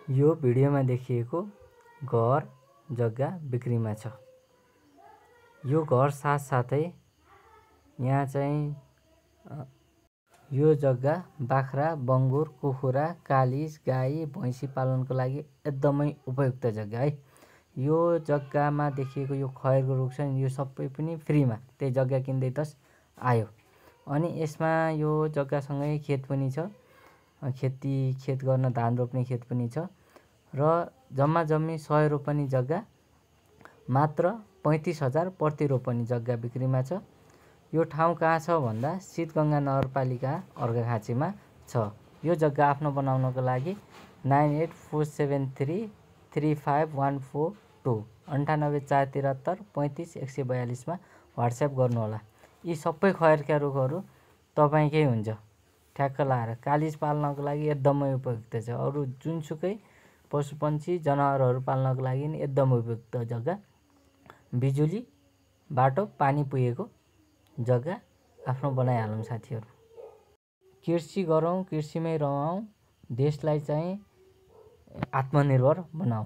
यो भिडियोमा देखिएको घर जग्गा बिक्रीमा छ। यो घर साथसाथै यहाँ चाहिँ यो जग्गा बाख्रा, बङ्गुर, कुखुरा, कालिज, गाई, भैँसी पालनको लागि एकदमै उपयुक्त जग्गा है। यो जग्गामा देखिएको यो खयरको रुख छ नि, यो सबै पनि फ्रीमा त्यही जग्गा किन्दै तस आयो। अनि यसमा यो जग्गासँगै खेत पनि छ, खेत गर्न धान रोप्ने खेत पनि छ र जम्मा जम्मी 100 रोपनी जग्गा मात्र 35,000 प्रति रोपनी जग्गा बिक्रीमा छ। यो ठाउँ कहाँ छ भन्दा शीतगङ्गा नगरपालिका अर्घाखाँचीमा छ। यो जग्गा आफ्नो बनाउनको लागि 9847335142 9847 35 142 मा व्हाट्सएप गर्नुहोला। यी सबै खयरका रुखहरू तपाईँकै हुन्छ ठ्याक्क लाएर। कालिज पाल्नको लागि एकदमै उपयुक्त छ। अरू जुनसुकै पशुपन्छी जनावरहरू पाल्नको लागि नि एकदम उपयुक्त जग्गा। बिजुली, बाटो, पानी पुगेको जग्गा आफ्नो बनाइहालौँ साथीहरू। कृषि गरौँ, कृषिमै रहौँ, देशलाई चाहिँ आत्मनिर्भर बनाऊ।